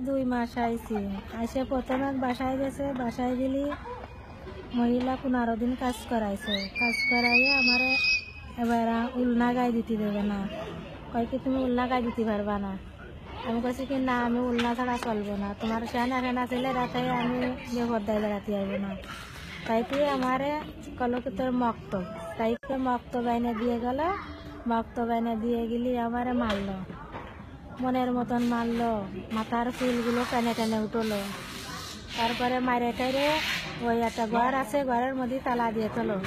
2 মাস আইছি, আইসে প্রথমে বাসায় গেছে, বাসায় গেলি মহিলা 15 দিন কাজ করাইছে, কাজ করাইয়ে আমার এবার উলনা গায়ে দিতে দেবে না, কয় কি তুমি উলনা গায়ে দিতে পারবা না। আমি কইছি কি না, আমি উলনা ছাড়া চলবো না, তোমার সেনা ফেনা ছেলে রাতে আমি বেপরদায় বেড়াতে আইব না। তাইতে আমারে কল কি তোর মক্তব, তাইকে মক্তব এনে দিয়ে গেল, মক্তব এনে দিয়ে গেলি আমারে মারলো, মনের মতন মারলো, মাথার চুলগুলো টেনে টেনে উঠলো। তারপরে মারে টাইরে ওই একটা ঘর আছে, ঘরের মধ্যে তালা দিয়ে তোলো,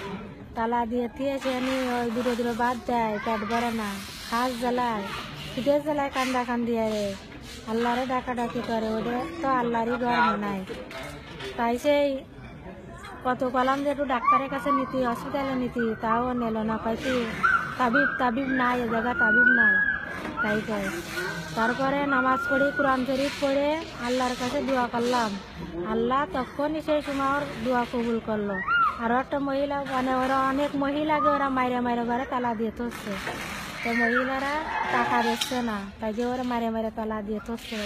তালা দিয়ে দিয়েছে আমি ওই দূরে দূরে বাদ দেয়, পেট ভরে না, হাঁস জ্বালায়, খিদে জ্বালায়, কান্দা কান্দি আরে আল্লাহরে ডাকাডাকি করে, ওটা তো আল্লাহরই ঘর নাই। তাই সেই কত কলাম যে একটু ডাক্তারের কাছে নিতি, হসপিটালে নিতি, তাও নিল না, পাইছি তাবিব তাবিব নাই, এ জায়গা তাবিব নাই। তাই কয় তারপরে নামাজ পড়ি, কোরআন শরীফ পড়ে আল্লাহর কাছে দোয়া করলাম, আল্লাহ তখনই সেই সময় ওর দোয়া কবুল করলো। আরও একটা মহিলা, মানে ওরা অনেক মহিলাকে ওরা মাইরে মাইরে ঘরে তালা দিয়ে থসছে, তো মহিলারা টাকা দিচ্ছে না, তাই যে ওরা মারে মারে তালা দিয়ে থসছে।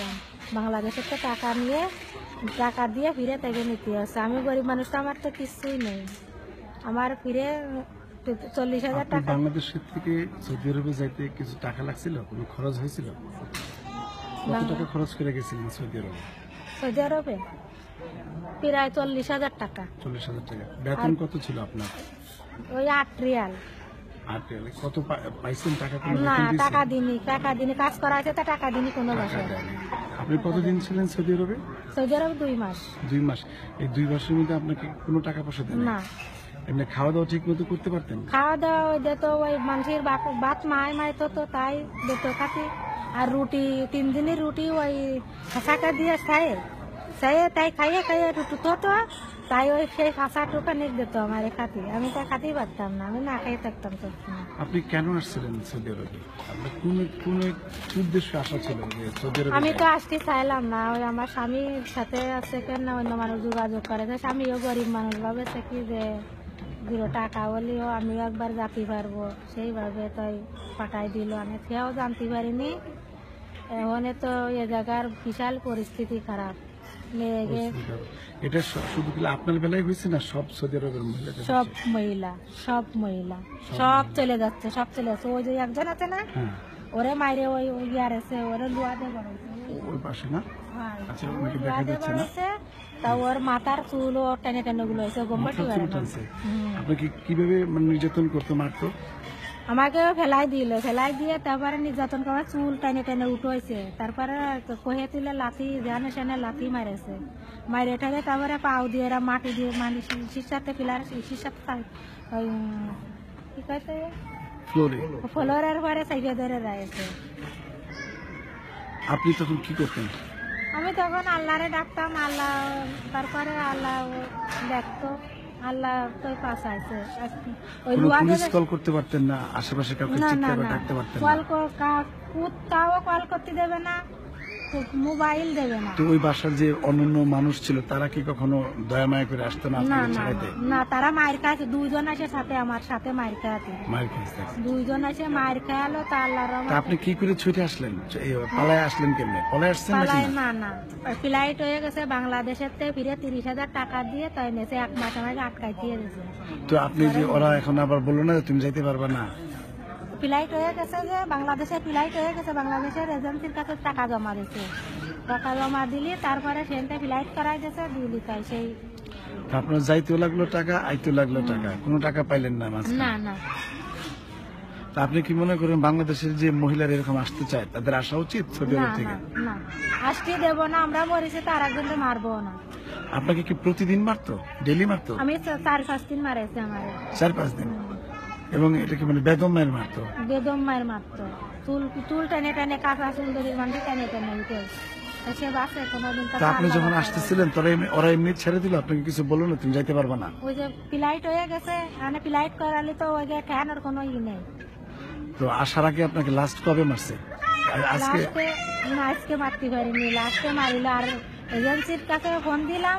বাংলাদেশের তো টাকা নিয়ে, টাকা দিয়ে ফিরে থেকে নিতে হচ্ছে। আমি গরিব মানুষ, তো আমার তো কিছুই নেই, আমার ফিরে 40,000 টাকা। বাংলাদেশের থেকে সৌদি আরবে যাইতে কিছু টাকা লাগছিল, কোনো খরচ হয়েছিল? কত টাকা খরচ করে গেছিলেন সৌদি আরবে? সৌদি আরবে প্রায় 40,000 টাকা। 40,000 টাকা। বেতন কত ছিল আপনার? ওই 8 রিয়াল। 8 রিয়াল। কত পাইছেন টাকা? না, টাকা দিনি, কাজ করা আছে, তা টাকা দিনি কোনো বাসায়। আপনি কতদিন ছিলেন সৌদি আরবে? সৌদি আরবে 2 মাস। 2 মাস। এই 2 মাসের মধ্যে আপনাকে কোনো টাকা পয়সা দেন না? এমনি খাওয়া দাওয়া ঠিক মতো করতে পারতেন? খাওয়া দাওয়া ওই দিত, ওই মানুষের ভাত মাইতো, তো তাই দিত খাতি। আর রুটি 3 দিনের রুটি ওই ফাঁসাকা দিয়ে খায় তাই খাইয়ে রুটি তো তাই ওই সেই ফাঁসা টুকানি দিত আমার খাতি, আমি তো খাতেই পারতাম না, আমি না খাই থাকতাম সবসময়। আপনি কেন আসছিলেন সৌদি আরবে? আপনার কোন উদ্দেশ্যে আসা ছিল যে সৌদি আরবে? আমি তো আসতে চাইলাম না, ওই আমার স্বামীর সাথে আছে কেন অন্য মানুষ যোগাযোগ করে, স্বামীও গরিব মানুষ, ভাবেছে কি যে 0 টাকা হলেও আমিও একবার যেতে পারবো, সেইভাবে তাই পাঠাই দিল। আমি সেও জানতে পারিনি। এখন তো এ জায়গার বিশাল পরিস্থিতি খারাপ। এটা শুধু কি আপনার বেলায় হয়েছে না সব সৌদি আরবের মহিলা? সব মহিলা সব চলে যাচ্ছে, সব চলে যাচ্ছে। ওই যে একজন আছে না, ওরে মাইরে ওই ইয়ার আছে, ওরে লুয়াতে বড়ছে ওই পাশে না। আচ্ছা, ওনাকে দেখা যাচ্ছে না, তা ওর মাথার চুল ও টেনে টেনে গুলো আছে, গম্বটি বাড়ে না। আপনাকে কিভাবে নির্যাতন করতে মারতো? আমাকে ফেলাই দিয়ে তারপরে নির্যাতন করা, চুল টেনে টেনে উঠেছে, তারপরে কহে তুলে লাথি জানে সেনে লাথি মারেছে, মারে ঠেলে তারপরে পাও দিয়ে ওরা মাটি দিয়ে মানে শিশাতে পিলার শিশাতে ওই কি কইতে ফ্লোরের পরে সাইডে ধরে রাখছে। আপনি তখন কি করতেন? আমি তখন আল্লাহরে ডাকতাম, আল্লাহ, তারপরে আল্লাহ দেখতো, আল্লাহ তো পাশে আছে। ওই পুলিশ কল করতে পারতেন না? আশেপাশে কাউকে চিৎকার করে ডাকতে পারতেন না? কুত্তাও কল করতে দেবে না, মোবাইল দেবে না। তো ওই বাসার যে অন্যান্য মানুষ ছিল তারা কি কখনো দয়া মায়া করে আসতো না? না, তারা মায়ের কাছে 2 জন আসে সাথে, আমার সাথে মায়ের খাওয়াতে 2 জন আসে মায়ের খাওয়ালো। তা আল্লাহর রহমতে। আপনি কি করে ছুটে আসলেন, পালায় আসলেন কেমনে? পলায় আসছেন নাকি? না, ফ্লাইট হয়ে গেছে বাংলাদেশের থেকে ফিরে 30,000 টাকা দিয়ে তাই নেছে, 1 মাস আমাকে আটকাই দিয়ে দিয়েছে। তো আপনি যে ওরা এখন আবার বললো না তুমি যাইতে পারবা না? ফ্লাইট হয়ে গেছে, যে বাংলাদেশের ফ্লাইট হয়ে গেছে, বাংলাদেশের এজেন্সির কাছে টাকা জমা দিচ্ছে, টাকা জমা দিলি তারপরে সেখানে ফ্লাইট করাই গেছে দিলি, তাই সেই আপনার যাইতেও লাগলো টাকা, আইতেও লাগলো টাকা, কোনো টাকা পাইলেন না? না। তা আপনি কি মনে করেন বাংলাদেশের যে মহিলারা এরকম আসতে চায় তাদের আসা উচিত সৌদি আরব থেকে? না, আসতে দেবো না, আমরা মরেছি তো আর একজনকে মারবো না। আপনাকে কি প্রতিদিন মারতো, ডেলি মারতো? আমি 4-5 দিন মারেছি আমার। 4-5 দিন? এবং এটা কি বেদম মায়ের মারতো? বেদম মায়ের মারতো, চুল টেনে টেনে, কাঁচা সুন্দরীর মানুষ টেনে টেনে উঠে সে বাসে কোনোদিন। আপনি যখন আসতেছিলেন ওরা এমনি ছেড়ে দিল? আপনাকে কিছু বললো না তুমি যাইতে পারবা না? ওই যে ফ্লাইট হয়ে গেছে, মানে ফ্লাইট করালে তো ওই যে ঠ্যানোর কোনো নেই। তো আসার আগে আপনাকে লাস্ট কবে মারছে? আজকে মারতে পারিনি, লাস্টে মারিল। আর এজেন্সির কাছে ফোন দিলাম,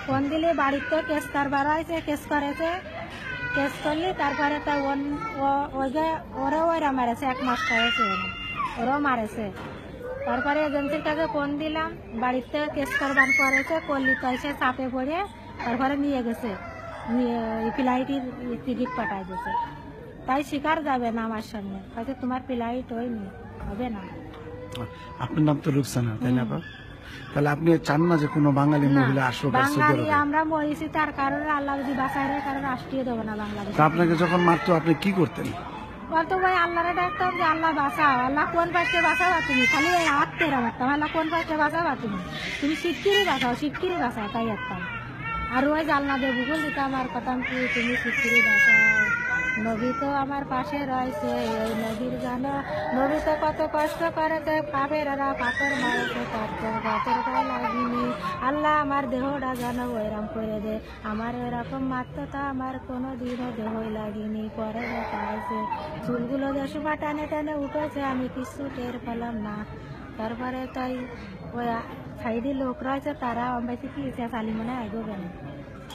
ফোন দিলে বাড়িতে কেস কারবার হয়েছে, কেস করেছে, কেস করলি তারপরে তা ওরা ওরা মারেছে, 1 মাস হয়েছে, ওরাও মারেছে। তারপরে এজেন্সির কাছে ফোন দিলাম, বাড়িতে কেস করবার করেছে, করলি তো এসে চাপে পড়ে তারপরে নিয়ে গেছে, নিয়ে ফ্লাইটের টিকিট পাঠায় দিয়েছে। তাই শিকার যাবে না আমার সামনে, হয়তো তোমার ফ্লাইট হয়নি, হবে না। আপনার নাম তো রুকসানা, তাই না? তাহলে আপনি চান না যে কোনো বাঙালি মহিলা আসুক আর সৌদি বাঙালি আরবে? আমরা মরেছি তার কারণে, আল্লাহ যদি বাঁচায় রাখে কারণে রাষ্ট্রীয় দেবো না বাংলাদেশ। তা আপনাকে যখন মারতো আপনি কি করতেন? অত ভাই আল্লাহরে ডাকতাম যে আল্লাহ বাঁচাও, আল্লাহ কোন পাশে বাঁচাবা তুমি, খালি এই হাত তেরা মারতাম, আল্লাহ কোন পাশে বাঁচাবা তুমি শিগগিরই বাঁচাও, শিগগিরই বাঁচাও, তাই একটাম। আর ওই জালনা দিয়ে ভূগোল দিতাম আর কথাম কি তুমি শিগগিরই বাঁচাও। নবী তো আমার পাশে রয়েছে, এই নবীর জানো, নবী তো কত কষ্ট করেছে, পাপেরা পাথর মারেছে, তার তো গাছের গায়ে লাগিনি। আল্লাহ আমার দেহটা যেন ওইরকম করে দে, আমার এরকম মারতো তা আমার কোনো দিনও দেহই লাগিনি। পরে দেখা হয়েছে চুলগুলো যে সুমা টানে টানে উঠেছে, আমি কিছু টের পেলাম না। তারপরে তাই ওই সাইডে লোক রয়েছে, তারা বেশি কি চালি মনে আগে গেল,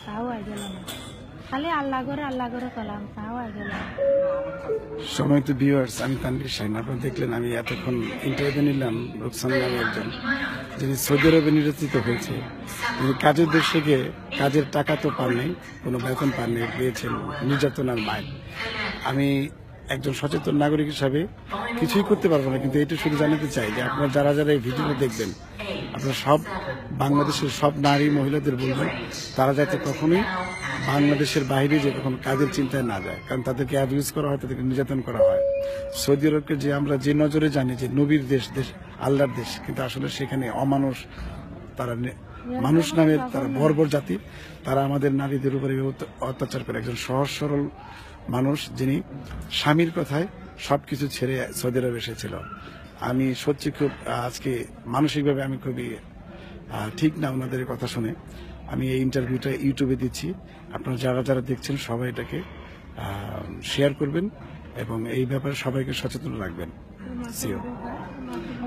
তাও আগে গেল না, খালি আল্লাহ করে কলাম, তাও আগে গেল। সময় তো ভিউয়ার্স, আমি তানভীর শাহীন। আপনারা দেখলেন আমি এতক্ষণ ইন্টারভিউ নিলাম রুকসানা নামে একজন, যিনি সৌদি আরবে নির্যাতিত হয়েছে। তিনি কাজের দেশ থেকে কাজের টাকা তো পান নাই, কোনো বেতন পান নাই, পেয়েছেন নির্যাতনার মায়ের। আমি একজন সচেতন নাগরিক হিসাবে কিছুই করতে পারবো না, কিন্তু এটা শুধু জানাতে চাই যে আপনারা যারা যারা এই ভিডিওটা দেখবেন, আপনারা সব বাংলাদেশের সব নারী মহিলাদের বলবেন তারা যাতে কখনোই বাংলাদেশের বাইরে যে কখনো কাজের চিন্তায় না যায়, কারণ তাদেরকে অ্যাবিউজ করা হয়, তাদেরকে নির্যাতন করা হয়। সৌদি আরবকে যে আমরা যে নজরে জানি যে নবীর দেশ, দেশ আল্লাহর দেশ, কিন্তু আসলে সেখানে অমানুষ, তারা মানুষ নামের তারা বর্বর জাতি, তারা আমাদের নারীদের উপরে অত্যাচার করে। একজন সহজ সরল মানুষ যিনি স্বামীর কথায় সবকিছু ছেড়ে সৌদি আরবে এসেছিল। আমি সত্যি খুব আজকে মানসিকভাবে আমি খুবই ঠিক না ওনাদের কথা শুনে। আমি এই ইন্টারভিউটা ইউটিউবে দিচ্ছি, আপনারা যারা যারা দেখছেন সবাই এটাকে শেয়ার করবেন এবং এই ব্যাপারে সবাইকে সচেতন রাখবেন। সিও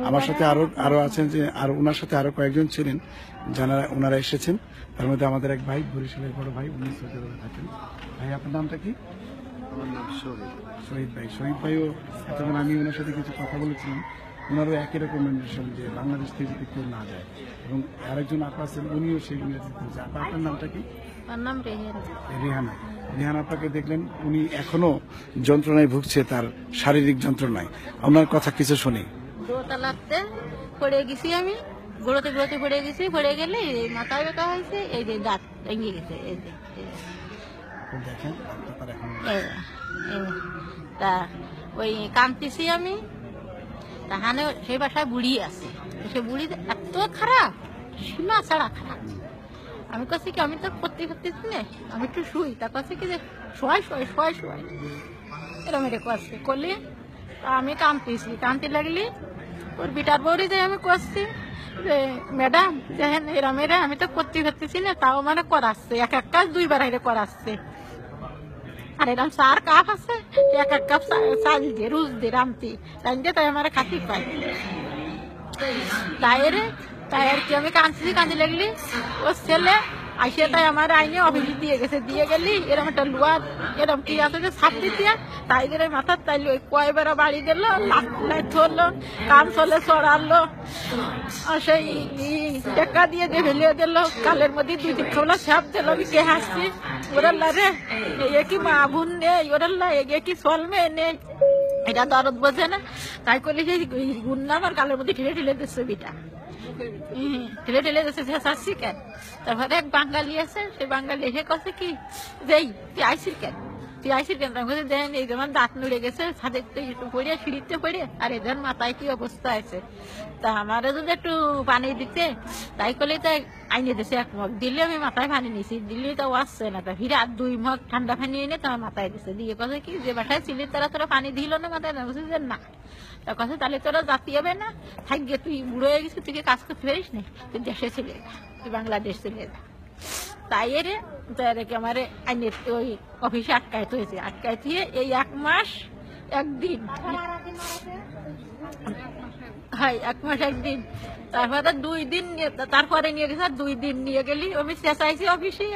আমার সাথে আরো আছেন, যে আরো ওনার সাথে আরো কয়েকজন ছিলেন যারা ওনারা এসেছেন। তার মধ্যে আমাদের এক ভাই, বরিশালের বড় ভাই, উনি সৌদি আরবে থাকেন। ভাই আপনার নামটা কি? আমার নাম শহীদ ভাই। শহীদ ভাইও এতক্ষণ আমি ওনার সাথে কিছু কথা বলেছিলাম, ওনারও একই রেকমেন্ডেশন যে বাংলাদেশ থেকে যদি কেউ না যায়। এবং আরেকজন আপা আছেন, উনিও সেই ইংরেজিতে। আপা আপনার নামটা কি? আমার নাম রেহানা। রেহানা আপাকে দেখলেন, উনি এখনো যন্ত্রণায় ভুগছে, তার শারীরিক যন্ত্রণায়। ওনার কথা কিছু শুনি। দোতলাতে পড়ে গেছি আমি, গোড়াতে পড়ে গেছি, পড়ে গেলে এই মাথায় ব্যথা হয়েছে, এই যে দাঁত ভেঙে গেছে, এই যে দেখেন তা ওই কাঁদতেছি আমি। তাহানে সেই বাসায় বুড়ি আছে, সে বুড়ি এত খারাপ, সীমা ছাড়া খারাপ। আমি কাছে কি আমি তো করতে করতেছি না, আমি একটু শুই, তার কাছে কি যে শোয়াই এরম এটা করছে করলে আমি কাঁদতে লাগলি। ওর বিটার বৌরি যে আমি করছি যে ম্যাডাম দেখেন এরম আমি তো করতে পারতেছি না, তাও মানে করাচ্ছে, এক কাজ দুইবার হাইরে করাচ্ছে। আর এরকম চার কাপ আছে, এক কাপ চাল দিয়ে রুজ দিয়ে রামতি রান্ধে, তাই আমার খাতি পাই। তাই আর কি আমি কাঁদতে লাগলি। ওর ছেলে আইসে তাই আমার আইনে অভিযোগ দিয়ে গেলি এরকম একটা লোয়ার এরকম কি আছে যে ছাপটি দিয়া তাই দিয়ে মাথার তাইলে ওই কয়বার বাড়ি দিল, লাইট ধরলো, কান চলে চড়ালো, সেই টেক্কা দিয়ে ফেলিয়ে দিল, কালের মধ্যে 2-3 খাবলা সাপ দিল। আমি কে হাসছি, ওরাল্লা রে এ কি মা বোন নেই, ওরাল্লা এগে কি চলমে নেই, এটা দরদ বোঝে না। তাই করলে সেই গুন্না আমার কালের মধ্যে ঠেলে দিচ্ছে বিটা, ঠেলে দিচ্ছে শেষাচ্ছি কেন। তারপরে এক বাঙালি আছে, সেই বাঙালি এসে কথা কি যে তুই আইসির কেন দেন, এই যেমন দাঁত নুড়ে গেছে, ছাদের একটু পড়ে সিঁড়িতে পড়ে, আর এদের মাথায় কি অবস্থা আছে। তা আমারও যদি একটু পানি দিতে, তাই করলে তাই আইনে দিছে এক মগ, দিলে আমি মাথায় পানি নিছি, দিলে তাও আসছে না। তা ফিরে আর 2 মগ ঠান্ডা পানি এনে তোমার মাথায় দিছে, দিয়ে কথা কি যে বাসায় ছিলি তোরা পানি দিল না মাথায়, না বলছি যে না। তা কথা তাহলে তোরা জাতি হবে না, থাকবে তুই বুড়ো হয়ে গেছিস, তুই কাজ করতে পারিস না, তুই দেশে চলে যা, তুই বাংলাদেশ চলে যা। তাই আমার আইনের ওই অফিসে আটকাইতে হয়েছে, আটকাইতে এই 1 মাস একদিন, হ্যাঁ 1 মাস 1 দিন। তারপরে 2 দিন তারপরে নিয়ে গেছে, 2 দিন নিয়ে গেলি আমি চেঁচাইছি অফিসে,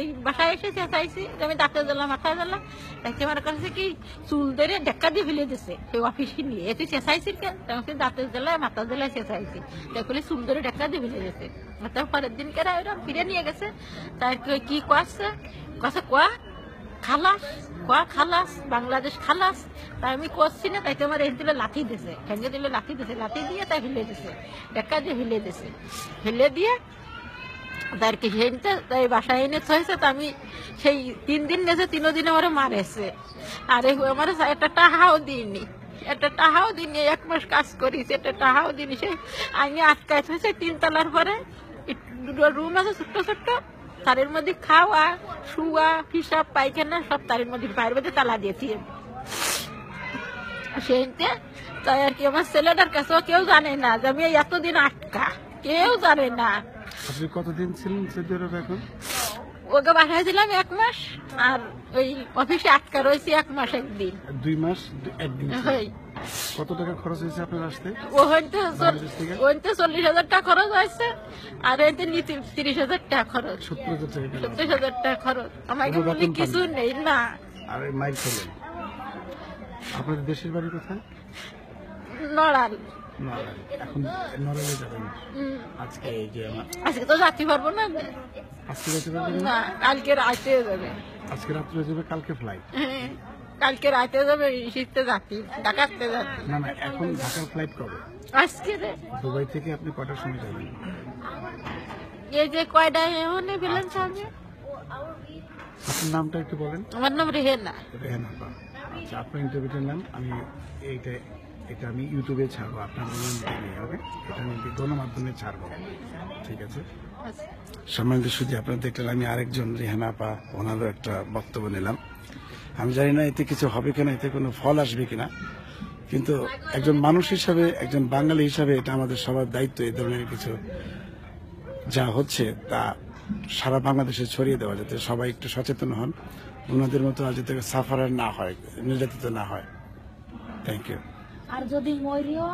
এই বাসায় এসে চেঁচাইছি যে আমি দাঁতে দিলাম মাথায় দিলাম, তাকে মনে করছে কি চুল ধরে ঢেক্কা দিয়ে ফেলে দিচ্ছে সেই অফিসে নিয়ে। তুই চেঁচাইছি কেন? দাঁতে দিলাম মাথা দিলাই চেঁচাইছি, দেখলে চুল ধরে ঢেক্কা দিয়ে ফেলে দিচ্ছে। তার পরের দিন কেরা ওরা ফিরে নিয়ে গেছে, তাই কি করছে কছে কোয়া খালাস, কোয়া খালাস, বাংলাদেশ খালাস। তাই আমি করছি না, তাই তোমার এই দিলে লাঠি দিছে, ঠেঙ্গে দিলে লাঠি দিছে, লাঠি দিয়ে তাই ফেলে দিছে, ঢেক্কা দিয়ে ফেলে দিছে। ফেলে দিয়ে তার কি হেনতে তাই বাসায় এনে হয়েছে। তো আমি সেই 3 দিন গেছে, 3 দিন আমার মারেছে। আরে আমার একটা টাহাও দিইনি, একটা টাহাও দিইনি, 1 মাস কাজ করিস, একটা টাহাও দিইনি। সেই আইনে আটকায় হয়েছে 3 তলার পরে, 2 রুম আছে ছোট্ট ছোট্ট, তারের মধ্যে খাওয়া শুয়া হিসাব পায়খানা সব তারের মধ্যে, বাইরের মধ্যে তালা দিয়েছি সেইতে। তাই আর কি আমার ছেলেটার কাছেও কেউ জানে না যে আমি এতদিন আটকা, কেউ জানে না। আপনি কতদিন ছিলেন সৌদি আরবে এখন? ওকে বাসায় ছিলাম 1 মাস, আর ওই অফিসে আটকা রয়েছি 1 মাস 1 দিন। 2 মাস 1 দিন। হই কত টাকা খরচ হয়েছে আপনার আসতে? ওইতে 40,000 টাকা খরচ হয়েছে, আর এতে 30,000 টাকা খরচ, 70,000 টাকা গেল। 70,000 টাকা খরচ। আমাকে কোনো বলি বেতন কিছু পাননি? নেই না। আর এই মাইল খেলেন। আপনাদের দেশের বাড়ি কোথায়? নড়াল। নড়াইল। এখন নড়াইলে যাবেন আজকে? এই যে আজকে তো যাতে পারবো না, আজকে যেতে পারবেন না? না কালকে রাতে যাবে। আজকে রাত্রে যাবে, কালকে ফ্লাইট? হ্যাঁ, কালকে রাতে যাবে, শীতে যাচ্ছি, ঢাকাতে যাচ্ছি। না না, এখন ঢাকার ফ্লাইট কবে? আজকে রে দুবাই থেকে আপনি কটার সময় যাবেন? এই যে কয়টায় এমনই পেলেন সঙ্গে। আপনার নামটা একটু বলেন। আমার নাম রেহেনা। রেহানা আপা। আচ্ছা, আপনার ইন্টারভিউটার নাম আমি এটা আমি ইউটিউবে ছাড়বো, আপনার নেই হবে, এটা আমি গণমাধ্যমে ছাড়বো, ঠিক আছে? আচ্ছা। সম্মানিত শুধু আপনারা দেখলেন, আমি আরেকজন রেহানা আপা, ওনারও একটা বক্তব্য নিলাম। আমি জানি না এতে কিছু হবে কিনা, এতে কোনো ফল আসবে কিনা, কিন্তু একজন মানুষ হিসাবে, একজন বাঙালি হিসাবে এটা আমাদের সবার দায়িত্ব এই ধরনের কিছু যা হচ্ছে তা সারা বাংলাদেশে ছড়িয়ে দেওয়া, যাতে সবাই একটু সচেতন হন, ওনাদের মতো আর যাতে সাফারার না হয়, নির্যাতিত না হয়। Thank you. আর যদি মরিও